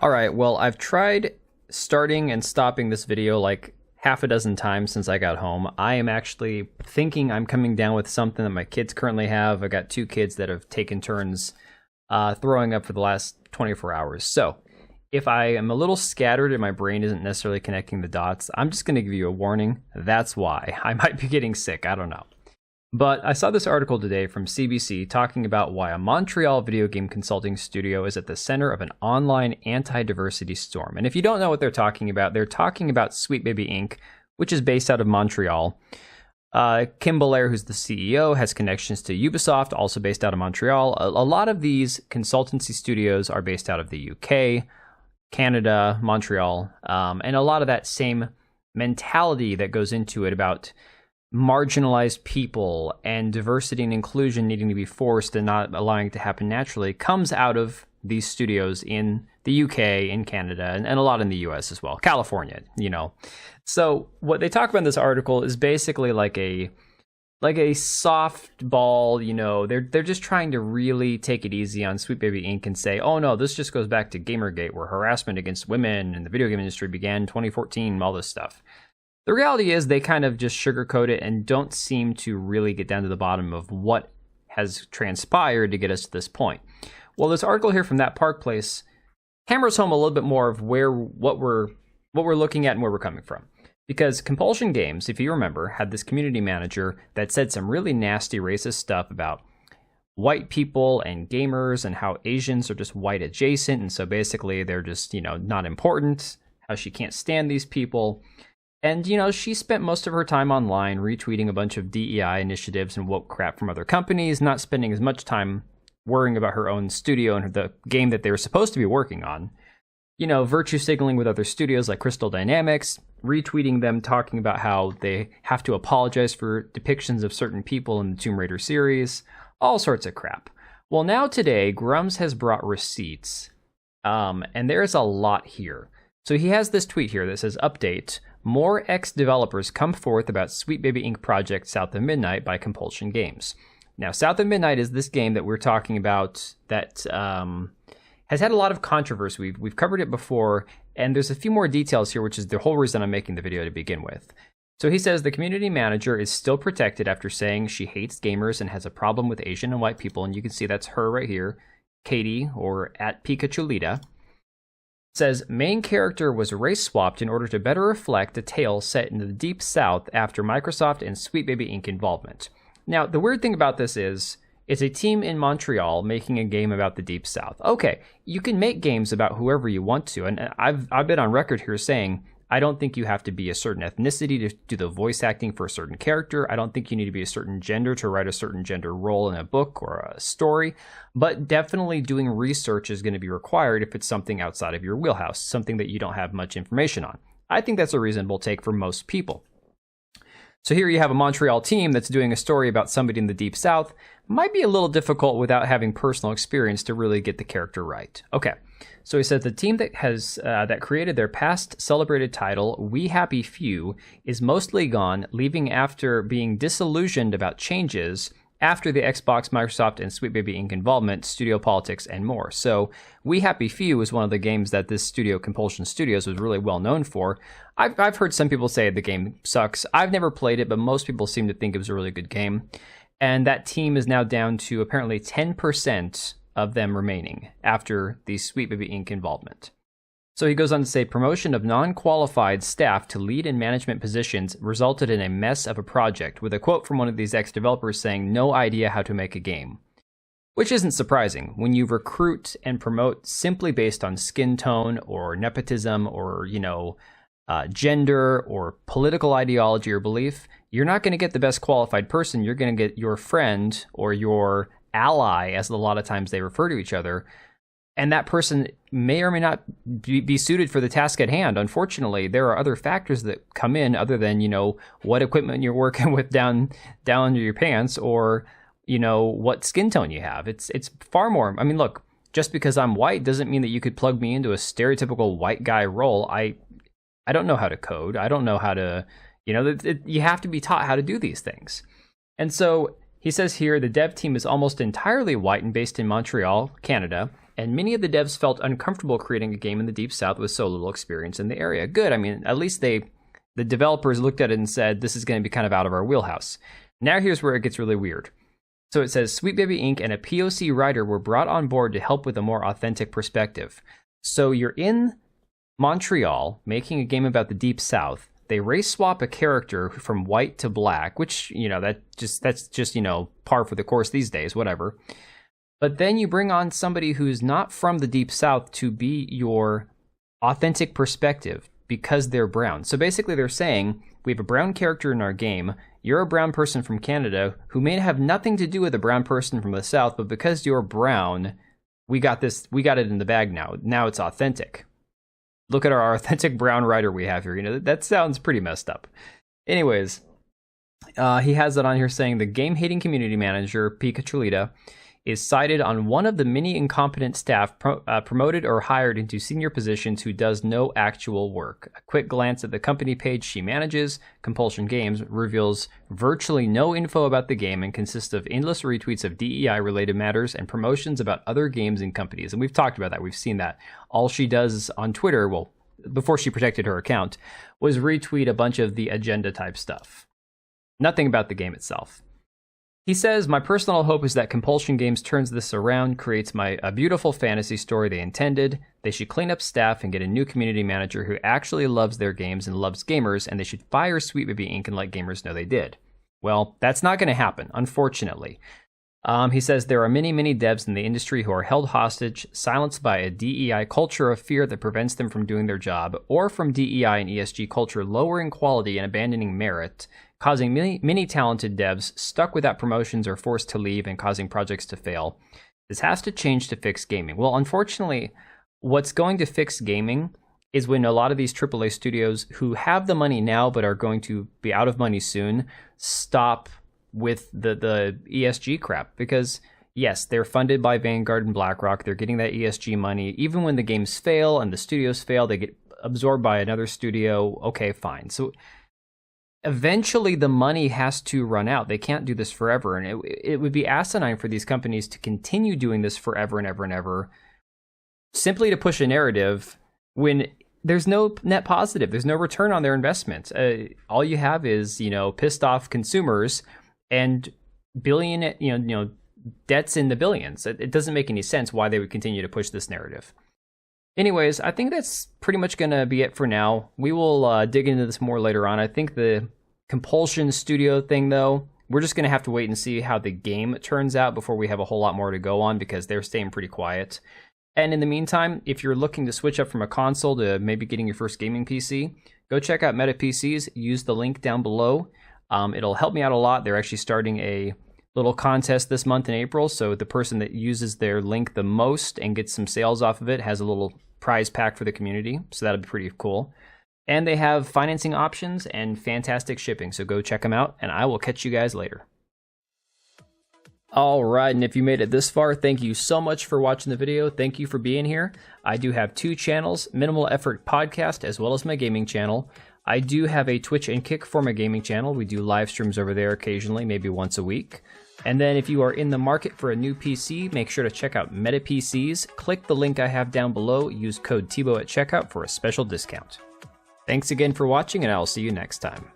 All right, well, I've tried starting and stopping this video like half a dozen times since I got home. I am actually thinking I'm coming down with something that my kids currently have. I've got two kids that have taken turns throwing up for the last 24 hours. So if I am a little scattered and my brain isn't necessarily connecting the dots, I'm just going to give you a warning. That's why. I might be getting sick. I don't know. But I saw this article today from CBC talking about why a Montreal video game consulting studio is at the center of an online anti-diversity storm. And if you don't know what they're talking about Sweet Baby Inc., which is based out of Montreal. Kim Belair, who's the CEO, has connections to Ubisoft, also based out of Montreal. A lot of these consultancy studios are based out of the UK, Canada, Montreal, and a lot of that same mentality that goes into it about marginalized people and diversity and inclusion needing to be forced and not allowing it to happen naturally comes out of these studios in the UK, in Canada, and a lot in the US as well. California, you know. So what they talk about in this article is basically like a softball, you know. They're just trying to really take it easy on Sweet Baby Inc. and say, oh no, this just goes back to Gamergate, where harassment against women in the video game industry began in 2014, all this stuff. The reality is they kind of just sugarcoat it and don't seem to really get down to the bottom of what has transpired to get us to this point. Well, this article here from That Park Place hammers home a little bit more of what we're looking at and where we're coming from. Because Compulsion Games, if you remember, had this community manager that said some really nasty racist stuff about white people and gamers and how Asians are just white adjacent, and so basically they're just, you know, not important, how she can't stand these people. And, you know, she spent most of her time online retweeting a bunch of DEI initiatives and woke crap from other companies, not spending as much time worrying about her own studio and the game that they were supposed to be working on. You know, virtue signaling with other studios like Crystal Dynamics, retweeting them talking about how they have to apologize for depictions of certain people in the Tomb Raider series, all sorts of crap. Well, now today, Grums has brought receipts, and there's a lot here. So he has this tweet here that says, update, more ex-developers come forth about Sweet Baby Inc. project South of Midnight by Compulsion Games. Now, South of Midnight is this game that we're talking about that has had a lot of controversy. We've covered it before, and there's a few more details here, which is the whole reason I'm making the video to begin with. So he says the community manager is still protected after saying she hates gamers and has a problem with Asian and white people, and you can see that's her right here, Katie, or at Pikachulita. Says main character was race swapped in order to better reflect a tale set in the Deep South after Microsoft and Sweet Baby Inc. involvement. Now, the weird thing about this is, it's a team in Montreal making a game about the Deep South. Okay, you can make games about whoever you want to, and I've been on record here saying I don't think you have to be a certain ethnicity to do the voice acting for a certain character. I don't think you need to be a certain gender to write a certain gender role in a book or a story. But definitely doing research is going to be required if it's something outside of your wheelhouse, something that you don't have much information on. I think that's a reasonable take for most people. So here you have a Montreal team that's doing a story about somebody in the Deep South. Might be a little difficult without having personal experience to really get the character right. Okay, so he says the team that created their past celebrated title, We Happy Few, is mostly gone, leaving after being disillusioned about changes after the Xbox, Microsoft, and Sweet Baby Inc. involvement, studio politics, and more. So We Happy Few is one of the games that this studio, Compulsion Studios, was really well known for. I've heard some people say the game sucks. I've never played it, but most people seem to think it was a really good game. And that team is now down to apparently 10% of them remaining after the Sweet Baby Inc. involvement. So he goes on to say, promotion of non-qualified staff to lead and management positions resulted in a mess of a project, with a quote from one of these ex-developers saying, no idea how to make a game. Which isn't surprising. When you recruit and promote simply based on skin tone or nepotism or, you know, gender or political ideology or belief, you're not going to get the best qualified person. You're going to get your friend or your ally, as a lot of times they refer to each other, and that person may or may not be suited for the task at hand. Unfortunately, there are other factors that come in other than, you know, what equipment you're working with down under your pants, or, you know, what skin tone you have. It's far more. I mean, look, just because I'm white doesn't mean that you could plug me into a stereotypical white guy role. I don't know how to code. I don't know how to, you know, you have to be taught how to do these things. And so he says here the dev team is almost entirely white and based in Montreal, Canada, and many of the devs felt uncomfortable creating a game in the Deep South with so little experience in the area. Good. I mean, at least the developers looked at it and said, this is going to be kind of out of our wheelhouse. Now here's where it gets really weird. So it says, Sweet Baby Inc. and a POC writer were brought on board to help with a more authentic perspective. So you're in Montreal making a game about the Deep South. They race swap a character from white to black, which, that's just, par for the course these days, whatever. But then you bring on somebody who's not from the Deep South to be your authentic perspective because they're brown. So basically they're saying, we have a brown character in our game. You're a brown person from Canada who may have nothing to do with a brown person from the South, but because you're brown, we got it in the bag now. Now it's authentic. Look at our authentic brown writer we have here. That sounds pretty messed up. Anyways, he has it on here saying the game-hating community manager, Pika Trulita, is cited on one of the many incompetent staff promoted or hired into senior positions who does no actual work. A quick glance at the company page she manages, Compulsion Games, reveals virtually no info about the game and consists of endless retweets of DEI-related matters and promotions about other games and companies. And we've talked about that. We've seen that. All she does on Twitter, well, before she protected her account, was retweet a bunch of the agenda-type stuff. Nothing about the game itself. He says, my personal hope is that Compulsion Games turns this around, creates a beautiful fantasy story they intended. They should clean up staff and get a new community manager who actually loves their games and loves gamers, and they should fire Sweet Baby Inc. and let gamers know they did. Well, that's not going to happen, unfortunately. He says there are many, many devs in the industry who are held hostage, silenced by a DEI culture of fear that prevents them from doing their job, or from DEI and ESG culture lowering quality and abandoning merit, causing many talented devs stuck without promotions or forced to leave and causing projects to fail. This has to change to fix gaming. Well, unfortunately, what's going to fix gaming is when a lot of these AAA studios who have the money now but are going to be out of money soon stop with the ESG crap. Because, yes, they're funded by Vanguard and BlackRock. They're getting that ESG money. Even when the games fail and the studios fail, they get absorbed by another studio. Okay, fine. So eventually the money has to run out. They can't do this forever. And it would be asinine for these companies to continue doing this forever and ever and ever, simply to push a narrative when there's no net positive. There's no return on their investment. All you have is, pissed off consumers and debts in the billions. It doesn't make any sense why they would continue to push this narrative. Anyways, I think that's pretty much going to be it for now. We will dig into this more later on. I think the Compulsion Studio thing, though, we're just going to have to wait and see how the game turns out before we have a whole lot more to go on, because they're staying pretty quiet. And in the meantime, if you're looking to switch up from a console to maybe getting your first gaming PC, go check out Meta PCs. Use the link down below. It'll help me out a lot. They're actually starting a little contest this month in April, so the person that uses their link the most and gets some sales off of it has a little prize pack for the community, so that'll be pretty cool. And they have financing options and fantastic shipping, so go check them out, and I will catch you guys later. Alright, and if you made it this far, thank you so much for watching the video. Thank you for being here. I do have 2 channels, Minimal Effort Podcast, as well as my gaming channel. I do have a Twitch and Kick for my gaming channel. We do live streams over there occasionally, maybe once a week. And then if you are in the market for a new PC, make sure to check out Meta PCs. Click the link I have down below. Use code TBO at checkout for a special discount. Thanks again for watching, and I'll see you next time.